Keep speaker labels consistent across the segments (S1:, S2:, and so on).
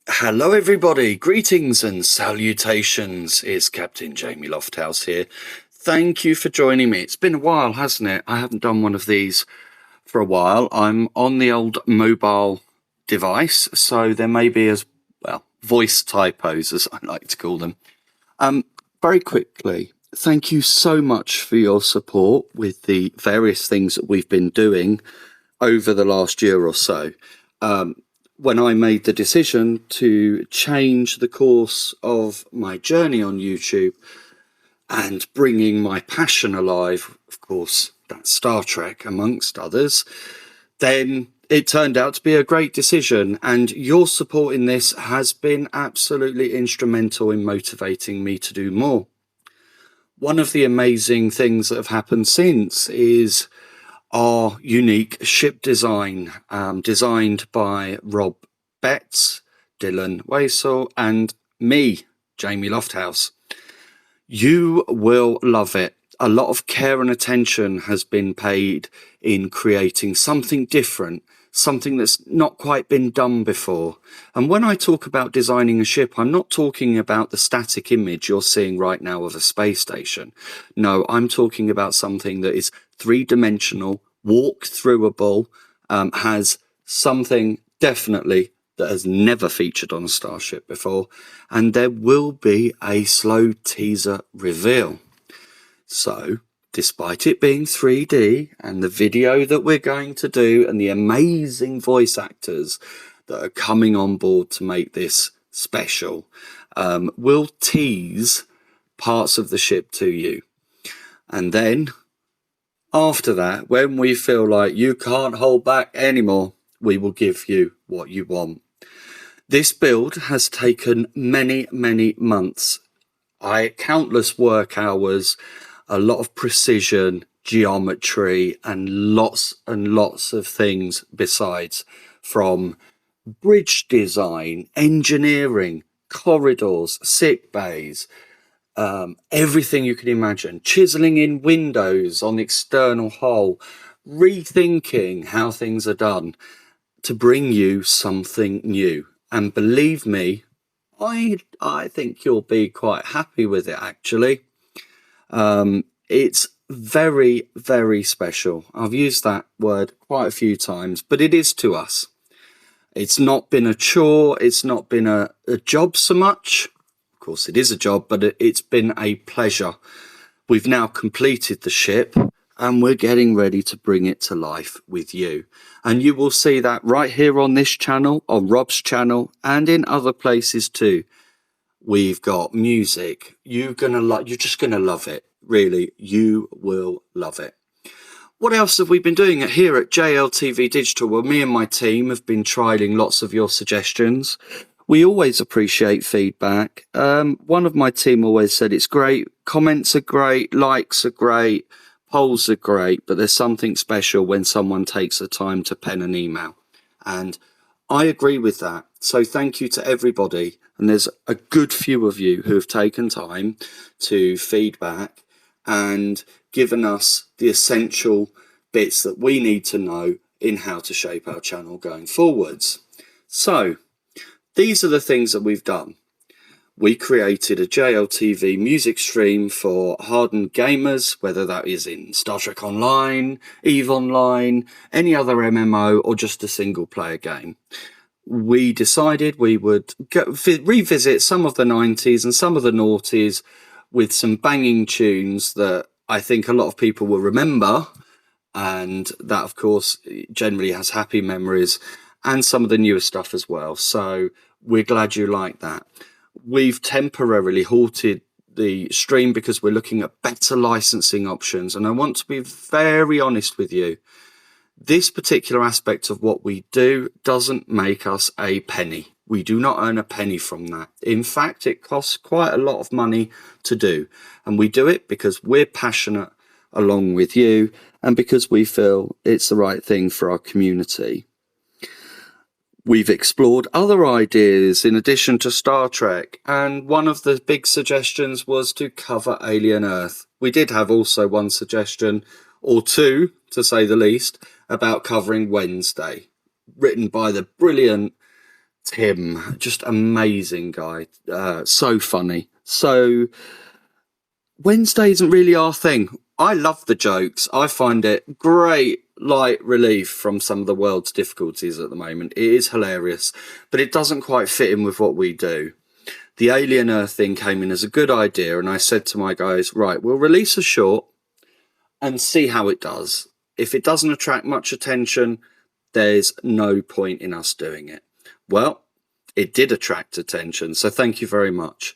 S1: Hello everybody, greetings and salutations. It's Captain Jamie Lofthouse here. Thank you for joining me. It's been a while, hasn't it? I haven't done one of these for a while. I'm on the old mobile device, so there may be voice typos, as I like to call them. Very quickly, thank you so much for your support with the various things that we've been doing over the last year or so. When I made the decision to change the course of my journey on YouTube and bringing my passion alive, of course, that's Star Trek amongst others, then it turned out to be a great decision. And your support in this has been absolutely instrumental in motivating me to do more. One of the amazing things that have happened since is our unique ship design, designed by Rob Betts, Dylan Waisel, and me, Jamie Lofthouse. You will love it. A lot of care and attention has been paid in creating something different, something that's not quite been done before. And when I talk about designing a ship, I'm not talking about the static image you're seeing right now of a space station. No, I'm talking about something that is three-dimensional, walk-throughable, has something definitely that has never featured on a Starship before, and there will be a slow teaser reveal. So, despite it being 3D and the video that we're going to do and the amazing voice actors that are coming on board to make this special, we'll tease parts of the ship to you. And then, after that, when we feel like you can't hold back anymore, we will give you what you want. This build has taken many, many months. Countless work hours, a lot of precision, geometry, and lots of things besides, from bridge design, engineering, corridors, sick bays, everything you can imagine, chiseling in windows on the external hull, rethinking how things are done to bring you something new. And believe me, I think you'll be quite happy with it, actually. It's very, very special. I've used that word quite a few times, but it is to us. It's not been a chore. It's not been a job so much. Of course, it is a job, but it's been a pleasure. We've now completed the ship and we're getting ready to bring it to life with you. And you will see that right here on this channel, on Rob's channel, and in other places too. We've got music. You're just gonna love it. Really, you will love it. What else have we been doing here at JLTV Digital? Well, me and my team have been trialing lots of your suggestions. We always appreciate feedback. One of my team always said it's great. Comments are great. Likes are great. Polls are great. But there's something special when someone takes the time to pen an email. And I agree with that. So thank you to everybody. And there's a good few of you who have taken time to feedback and given us the essential bits that we need to know in how to shape our channel going forwards. So these are the things that we've done. We created a JLTV music stream for hardened gamers, whether that is in Star Trek Online, EVE Online, any other MMO, or just a single player game. We decided we would revisit some of the 90s and some of the noughties with some banging tunes that I think a lot of people will remember, and that of course generally has happy memories, and some of the newer stuff as well. So we're glad you like that. We've temporarily halted the stream because we're looking at better licensing options, and I want to be very honest with you. This particular aspect of what we do doesn't make us a penny. We do not earn a penny from that. In fact, it costs quite a lot of money to do. And we do it because we're passionate along with you and because we feel it's the right thing for our community. We've explored other ideas in addition to Star Trek, and one of the big suggestions was to cover Alien Earth. We did have also one suggestion, or two, to say the least, about covering Wednesday, written by the brilliant Tim, just amazing guy, so funny. So Wednesday isn't really our thing. I love the jokes. I find it great light relief from some of the world's difficulties at the moment. It is hilarious, but it doesn't quite fit in with what we do. The Alien Earth thing came in as a good idea, and I said to my guys, right, we'll release a short and see how it does. If it doesn't attract much attention, there's no point in us doing it. Well, it did attract attention, so thank you very much.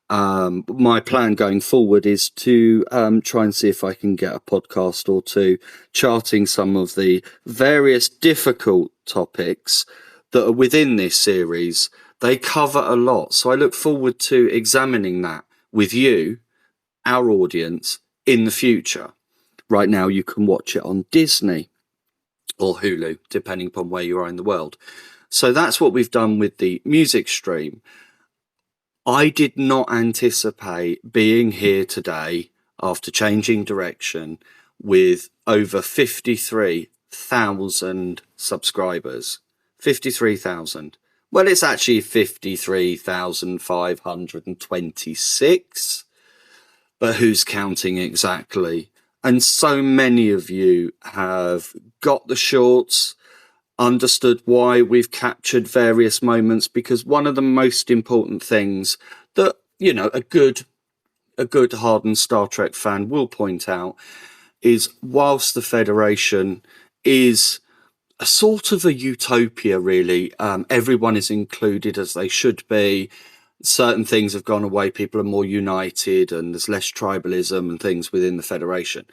S1: My plan going forward is to try and see if I can get a podcast or two charting some of the various difficult topics that are within this series. They cover a lot, so I look forward to examining that with you, our audience, in the future. Right now you can watch it on Disney or Hulu, depending upon where you are in the world. So that's what we've done with the music stream. I did not anticipate being here today after changing direction with over 53,000 subscribers. 53,000. Well, it's actually 53,526, but who's counting exactly? And so many of you have got the shorts, understood why we've captured various moments, because one of the most important things that, you know, a good hardened Star Trek fan will point out is whilst the Federation is a sort of a utopia, really, everyone is included as they should be. Certain things have gone away, people are more united, and there's less tribalism and things within the Federation.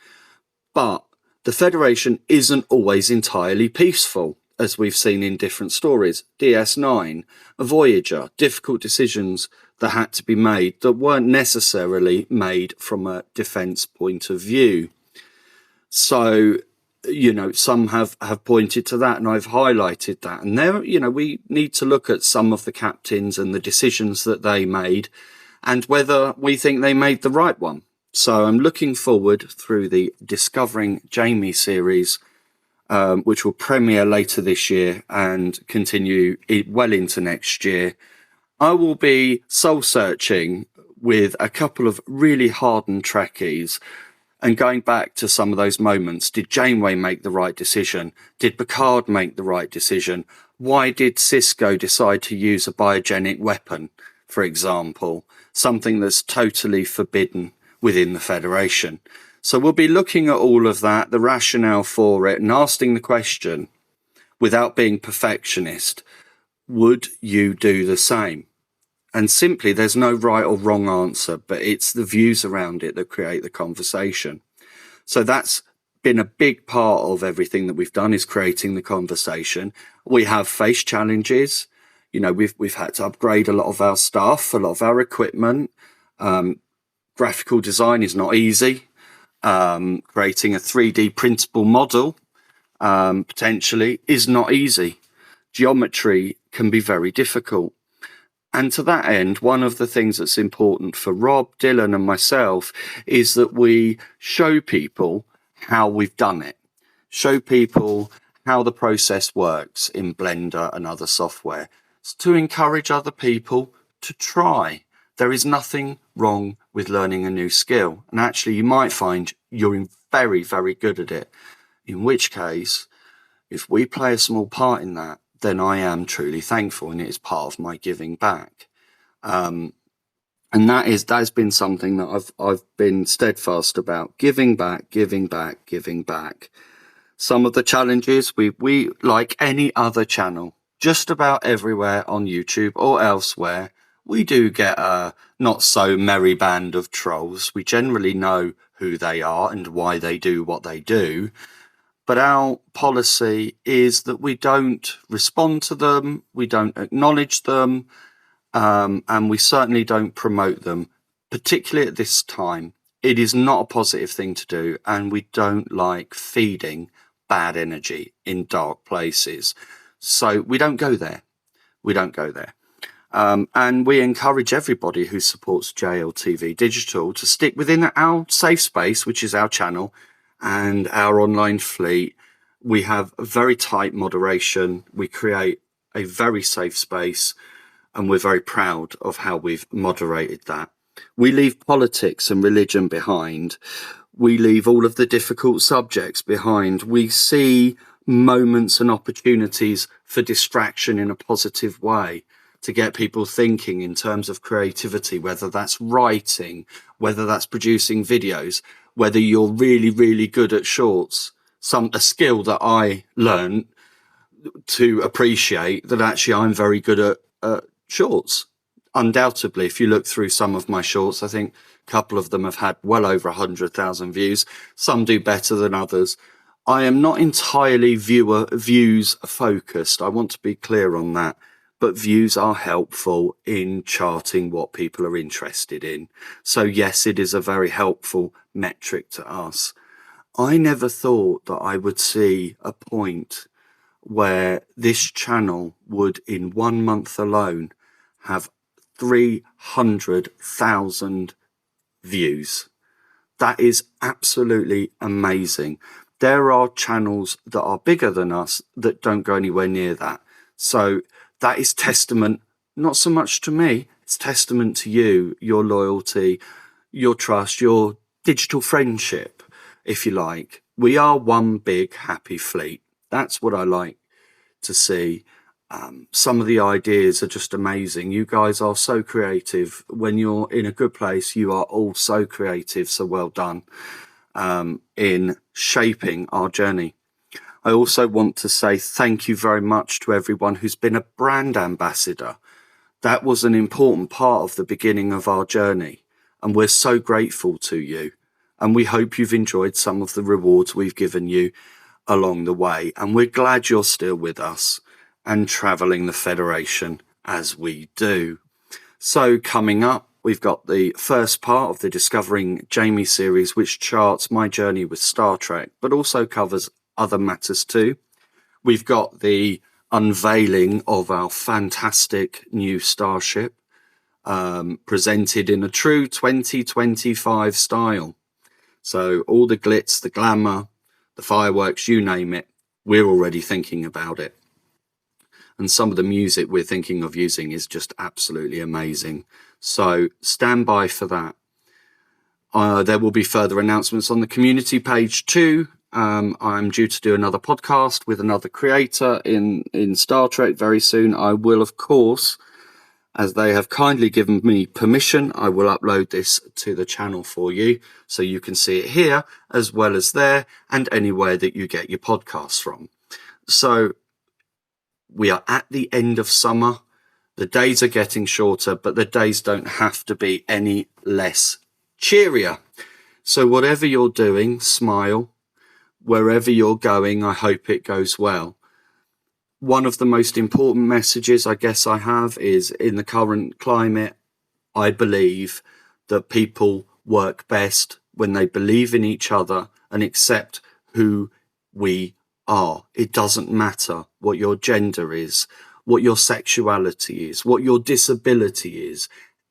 S1: But the Federation isn't always entirely peaceful, as we've seen in different stories. DS9, Voyager, difficult decisions that had to be made that weren't necessarily made from a defense point of view. So, you know, some have pointed to that, and I've highlighted that. And there, you know, we need to look at some of the captains and the decisions that they made and whether we think they made the right one. So I'm looking forward through the Discovering Jamie series, which will premiere later this year and continue well into next year. I will be soul searching with a couple of really hardened Trekkies and going back to some of those moments. Did Janeway make the right decision? Did Picard make the right decision? Why did Sisko decide to use a biogenic weapon, for example? Something that's totally forbidden within the Federation. So we'll be looking at all of that, the rationale for it, and asking the question, without being perfectionist, would you do the same? And simply, there's no right or wrong answer, but it's the views around it that create the conversation. So that's been a big part of everything that we've done, is creating the conversation. We have faced challenges. You know, we've had to upgrade a lot of our stuff, a lot of our equipment. Graphical design is not easy. Creating a 3D printable model potentially is not easy. Geometry can be very difficult. And to that end, one of the things that's important for Rob, Dylan and myself is that we show people how we've done it. Show people how the process works in Blender and other software, to encourage other people to try. There is nothing wrong with learning a new skill. And actually, you might find you're very, very good at it. In which case, if we play a small part in that, then I am truly thankful, and it is part of my giving back. And that's been something that I've been steadfast about, giving back. Some of the challenges, we like any other channel, just about everywhere on YouTube or elsewhere, we do get a not so merry band of trolls. We generally know who they are and why they do what they do. But our policy is that we don't respond to them, we don't acknowledge them, and we certainly don't promote them, particularly at this time. It is not a positive thing to do, and we don't like feeding bad energy in dark places. So we don't go there. And we encourage everybody who supports JLTV Digital to stick within our safe space, which is our channel and our online fleet. We have a very tight moderation. We create a very safe space, and we're very proud of how we've moderated that. We leave politics and religion behind. We leave all of the difficult subjects behind. We see moments and opportunities for distraction in a positive way to get people thinking in terms of creativity, whether that's writing, whether that's producing videos, whether you're really, really good at shorts. A skill that I learned to appreciate, that actually I'm very good at shorts. Undoubtedly, if you look through some of my shorts, I think a couple of them have had well over 100,000 views. Some do better than others. I am not entirely views focused. I want to be clear on that. But views are helpful in charting what people are interested in. So yes, it is a very helpful metric to us. I never thought that I would see a point where this channel would, in 1 month alone, have 300,000 views. That is absolutely amazing. There are channels that are bigger than us that don't go anywhere near that. So that is testament, not so much to me, it's testament to you, your loyalty, your trust, your digital friendship, if you like. We are one big happy fleet. That's what I like to see. Some of the ideas are just amazing. You guys are so creative. When you're in a good place, you are all so creative. So well done in shaping our journey. I also want to say thank you very much to everyone who's been a brand ambassador. That was an important part of the beginning of our journey, and we're so grateful to you. And we hope you've enjoyed some of the rewards we've given you along the way. And we're glad you're still with us and traveling the Federation as we do. So coming up, we've got the first part of the Discovering Jamie series, which charts my journey with Star Trek, but also covers other matters too. We've got the unveiling of our fantastic new Starship, presented in a true 2025 style. So all the glitz, the glamour, the fireworks, you name it, we're already thinking about it. And some of the music we're thinking of using is just absolutely amazing. So stand by for that. There will be further announcements on the community page too. I'm due to do another podcast with another creator in Star Trek very soon. I will, of course, as they have kindly given me permission, I will upload this to the channel for you so you can see it here as well as there and anywhere that you get your podcasts from. So we are at the end of summer. The days are getting shorter, but the days don't have to be any less cheerier. So whatever you're doing, smile. Wherever you're going, I hope it goes well. One of the most important messages I guess I have is, in the current climate, I believe that people work best when they believe in each other and accept who we are. It doesn't matter what your gender is, what your sexuality is, what your disability is.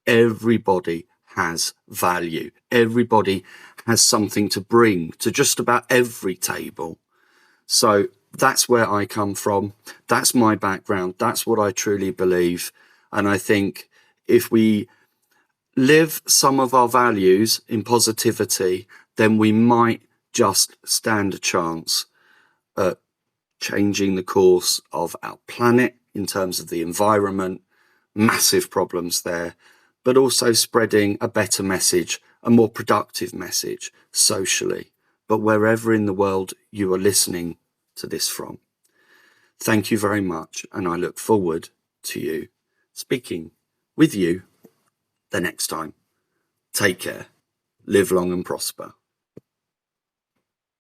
S1: Everybody has value. Everybody has something to bring to just about every table. So that's where I come from. That's my background. That's what I truly believe. And I think if we live some of our values in positivity, then we might just stand a chance at changing the course of our planet in terms of the environment, massive problems there, but also spreading a better message, a more productive message socially, but wherever in the world you are listening to this from. Thank you very much, and I look forward to you speaking with you the next time. Take care, live long and prosper.